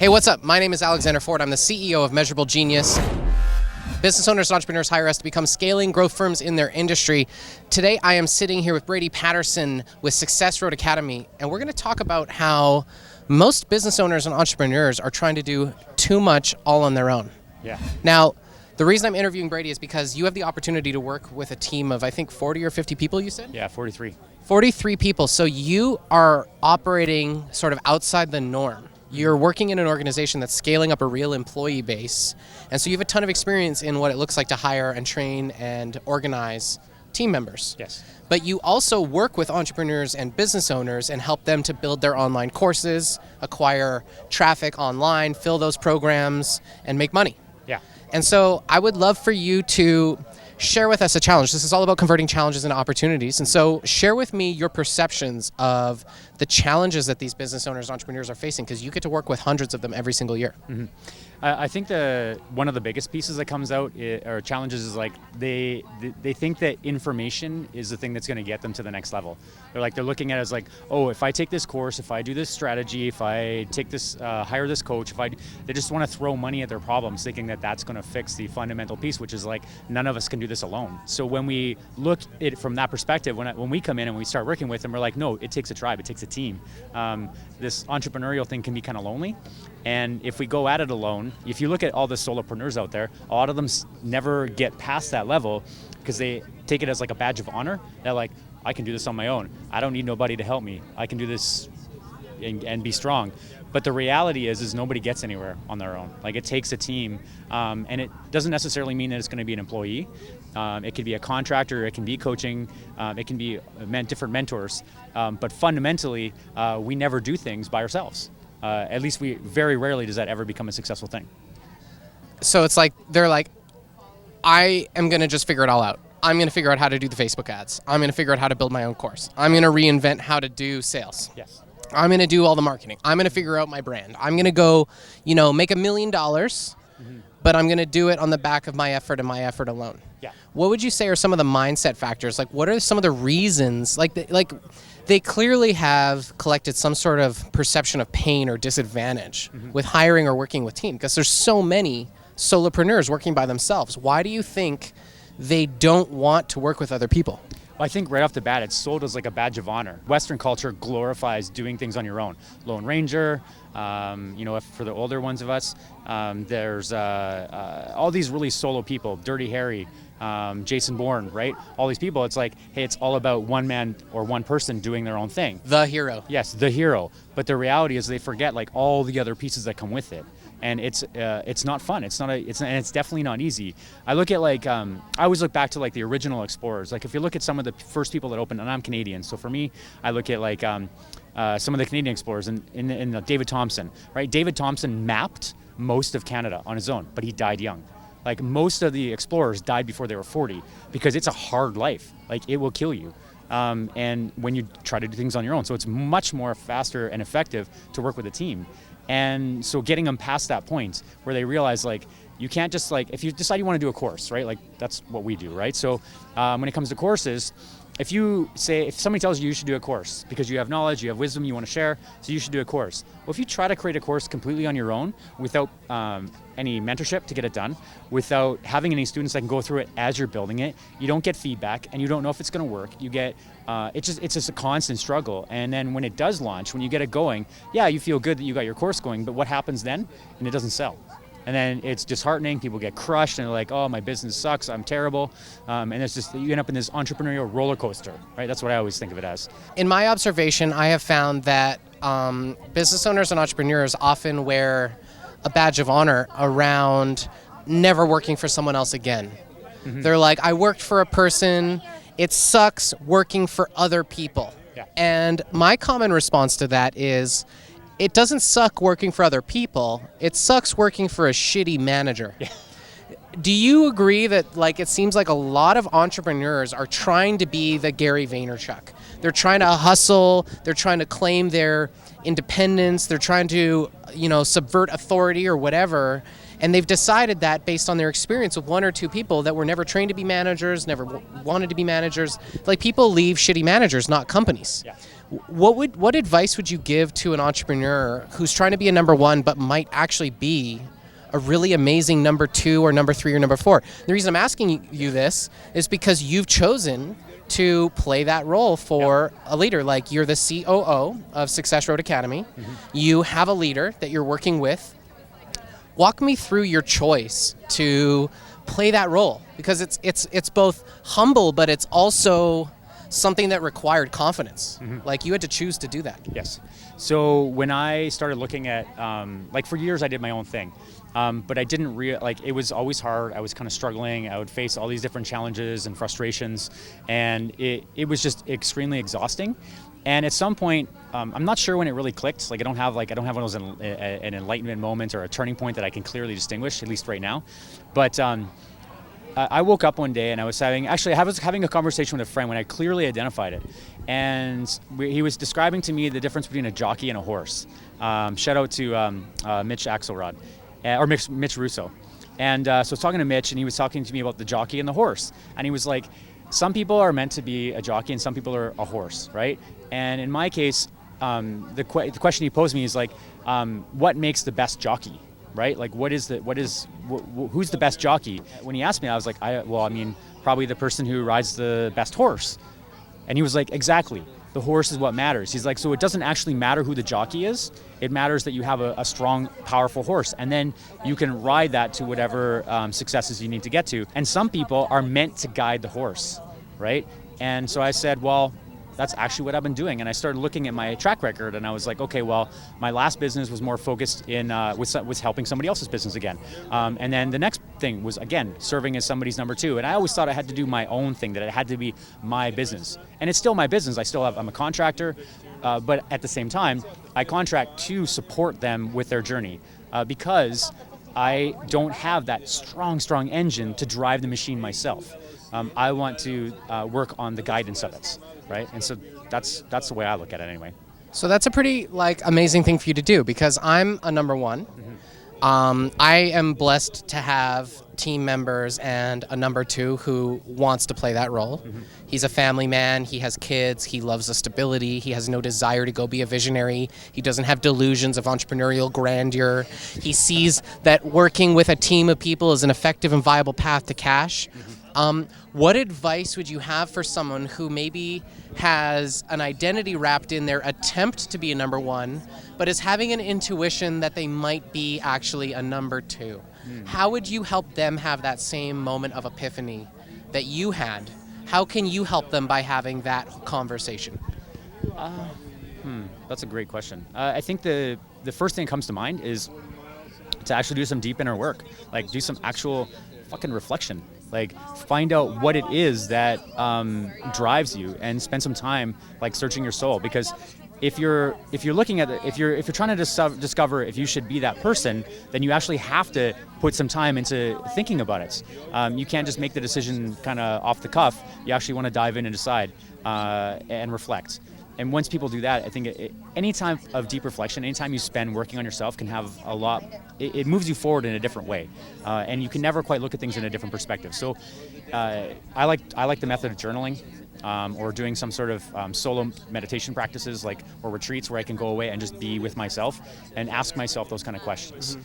Hey, what's up? My name is Alexander Ford. I'm the CEO of Measurable Genius. Business owners and entrepreneurs hire us to become scaling growth firms in their industry. Today, I am sitting here with Brady Patterson with Success Road Academy, and we're going to talk about how most business owners and entrepreneurs are trying to do too much all on their own. Yeah. Now, the reason I'm interviewing Brady is because you have the opportunity to work with a team of, I think, 40 or 50 people, you said? Yeah, 43. 43 people. So you are operating sort of outside the norm. You're working in an organization that's scaling up a real employee base. And so you have a ton of experience in what it looks like to hire and train and organize team members. Yes. But you also work with entrepreneurs and business owners and help them to build their online courses, acquire traffic online, fill those programs, and make money. Yeah. And so I would love for you to share with us a challenge. This is all about converting challenges into opportunities. And so share with me your perceptions of the challenges that these business owners and entrepreneurs are facing, because you get to work with hundreds of them every single year. Mm-hmm. I think one of the biggest pieces that comes out or challenges is like they think that information is the thing that's going to get them to the next level. They're looking at it as like, oh, if I take this course, if I do this strategy, if I take this, hire this coach, they just want to throw money at their problems, thinking that that's going to fix the fundamental piece, which is like none of us can do this alone. So when we look at it from that perspective, when we come in and we start working with them, we're like, no, it takes a tribe, it takes a team. This entrepreneurial thing can be kind of lonely. And if we go at it alone, if you look at all the solopreneurs out there, a lot of them never get past that level because they take it as like a badge of honor. They're like, I can do this on my own. I don't need nobody to help me. I can do this and be strong. But the reality is nobody gets anywhere on their own. Like, it takes a team, and it doesn't necessarily mean that it's going to be an employee. It could be a contractor, it can be coaching, it can be different mentors. But fundamentally, we never do things by ourselves. At least very rarely does that ever become a successful thing. So it's like, they're like, I am going to just figure it all out. I'm going to figure out how to do the Facebook ads. I'm going to figure out how to build my own course. I'm going to reinvent how to do sales. Yes. I'm going to do all the marketing. I'm going to figure out my brand. I'm going to go, make $1 million, but I'm going to do it on the back of my effort and my effort alone. Yeah. What would you say are some of the mindset factors? Like, what are some of the reasons? They clearly have collected some sort of perception of pain or disadvantage with hiring or working with team, because there's so many solopreneurs working by themselves. Why do you think they don't want to work with other people? I think right off the bat, it's sold as like a badge of honor. Western culture glorifies doing things on your own. Lone Ranger, for the older ones of us, there's all these really solo people, Dirty Harry, Jason Bourne, right? All these people, it's like, hey, it's all about one man or one person doing their own thing. The hero. Yes, the hero. But the reality is they forget like all the other pieces that come with it. And it's not fun. It's definitely not easy. I look at I always look back to like the original explorers. Like, if you look at some of the first people that opened, and I'm Canadian, so for me, I look at like some of the Canadian explorers and David Thompson, right? David Thompson mapped most of Canada on his own, but he died young. Like, most of the explorers died before they were 40 because it's a hard life. Like, it will kill you. And when you try to do things on your own, so it's much more faster and effective to work with a team. And so getting them past that point where they realize, like, you can't just, like, if you decide you want to do a course, right? Like, that's what we do, right? So when it comes to courses, if somebody tells you should do a course because you have knowledge, you have wisdom, you want to share, so you should do a course. Well, if you try to create a course completely on your own without any mentorship to get it done, without having any students that can go through it as you're building it, you don't get feedback and you don't know if it's going to work. You get it's just a constant struggle. And then when it does launch, when you get it going, yeah, you feel good that you got your course going, but what happens then? And it doesn't sell. And then it's disheartening. People get crushed and they're like, oh, my business sucks, I'm terrible. And it's just, you end up in this entrepreneurial roller coaster, right? That's what I always think of it as. In my observation, I have found that business owners and entrepreneurs often wear a badge of honor around never working for someone else again. They're like, I worked for a person, it sucks working for other people. Yeah. And my common response to that is, it doesn't suck working for other people, it sucks working for a shitty manager. Yeah. Do you agree that, like, it seems like a lot of entrepreneurs are trying to be the Gary Vaynerchuk? They're trying to hustle, they're trying to claim their independence, they're trying to, subvert authority or whatever, And they've decided that based on their experience with one or two people that were never trained to be managers, never wanted to be managers. Like, people leave shitty managers, not companies. Yeah. What advice would you give to an entrepreneur who's trying to be a number one but might actually be a really amazing number two or number three or number four? The reason I'm asking you this is because you've chosen to play that role for a leader. Like, you're the COO of Success Road Academy. You have a leader that you're working with. Walk me through your choice to play that role, because it's both humble, but it's also something that required confidence. Like, you had to choose to do that. Yes. So when I started looking at, like, for years I did my own thing, but I didn't like, it was always hard. I was kind of struggling. I would face all these different challenges and frustrations, and it was just extremely exhausting. And at some point, I'm not sure when it really clicked. Like, I don't have one of those an enlightenment moment or a turning point that I can clearly distinguish, at least right now. But I woke up one day and I was having a conversation with a friend when I clearly identified it. And he was describing to me the difference between a jockey and a horse. Shout out to Mitch Axelrod, or Mitch Russo. And so I was talking to Mitch, and he was talking to me about the jockey and the horse. And he was like, some people are meant to be a jockey and some people are a horse, right? And in my case, the question he posed me is like, what makes the best jockey, right? Like, who's the best jockey? When he asked me, I was like, probably the person who rides the best horse. And he was like, exactly. The horse is what matters. He's like, so it doesn't actually matter who the jockey is. It matters that you have a strong, powerful horse. And then you can ride that to whatever successes you need to get to. And some people are meant to guide the horse, right? And so I said, well, that's actually what I've been doing. And I started looking at my track record, and I was like, okay, well, my last business was more focused in was helping somebody else's business again. And then the next thing was, again, serving as somebody's number two. And I always thought I had to do my own thing, that it had to be my business. And it's still my business. I'm a contractor, but at the same time, I contract to support them with their journey, because I don't have that strong engine to drive the machine myself. I want to work on the guidance of it, right? And so that's the way I look at it anyway. So that's a pretty amazing thing for you to do, because I'm a number one. I am blessed to have team members and a number two who wants to play that role. He's a family man. He has kids. He loves the stability. He has no desire to go be a visionary. He doesn't have delusions of entrepreneurial grandeur. He sees that working with a team of people is an effective and viable path to cash. What advice would you have for someone who maybe has an identity wrapped in their attempt to be a number one, but is having an intuition that they might be actually a number two? How would you help them have that same moment of epiphany that you had? How can you help them by having that conversation? That's a great question. I think the first thing that comes to mind is to actually do some deep inner work, like do some actual fucking reflection. Like, find out what it is that drives you, and spend some time searching your soul. Because if you're looking at it, if you're trying to discover if you should be that person, then you actually have to put some time into thinking about it. You can't just make the decision kind of off the cuff. You actually want to dive in and decide and reflect. And once people do that, I think any time of deep reflection, any time you spend working on yourself can have a lot, it moves you forward in a different way. And you can never quite look at things in a different perspective. So I like the method of journaling, or doing some sort of solo meditation practices, or retreats where I can go away and just be with myself and ask myself those kind of questions.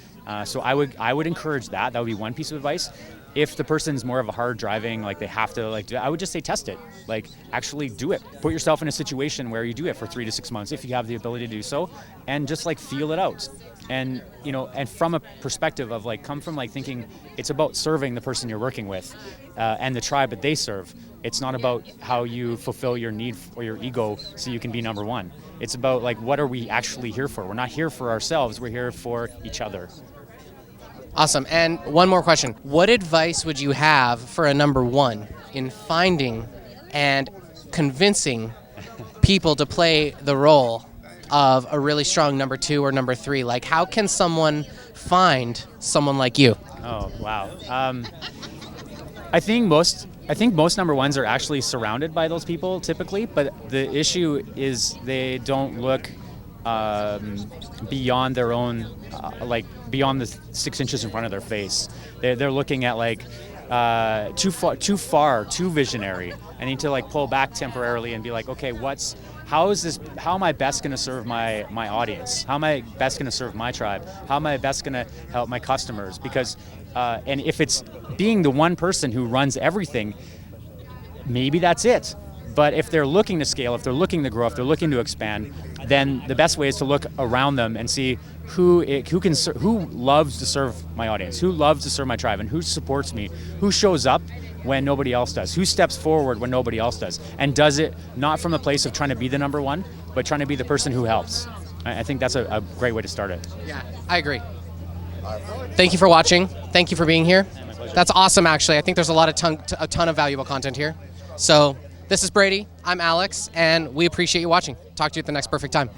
So I would encourage that. That would be one piece of advice. If the person's more of a hard driving, they have to do it, I would just say test it. Actually do it. Put yourself in a situation where you do it for 3 to 6 months if you have the ability to do so, and just feel it out. And and from a perspective of come from thinking it's about serving the person you're working with, and the tribe that they serve. It's not about how you fulfill your need or your ego so you can be number one. It's about what are we actually here for? We're not here for ourselves. We're here for each other. Awesome. And one more question. What advice would you have for a number one in finding and convincing people to play the role of a really strong number two or number three? How can someone find someone like you? Oh, wow. I think most number ones are actually surrounded by those people typically, but the issue is they don't look beyond their own, like beyond the 6 inches in front of their face. They're looking at like too far, too visionary. I need to like pull back temporarily and be like, okay, how am I best going to serve my audience? How am I best going to serve my tribe? How am I best going to help my customers? Because, and if it's being the one person who runs everything, maybe that's it. But if they're looking to scale, if they're looking to grow, if they're looking to expand, then the best way is to look around them and see who loves to serve my audience, who loves to serve my tribe, and who supports me, who shows up when nobody else does, who steps forward when nobody else does, and does it not from a place of trying to be the number one, but trying to be the person who helps. I think that's a great way to start it. Yeah, I agree. Thank you for watching. Thank you for being here. That's awesome, actually. I think there's a ton of valuable content here. So this is Brady. I'm Alex, and we appreciate you watching. Talk to you at the next perfect time.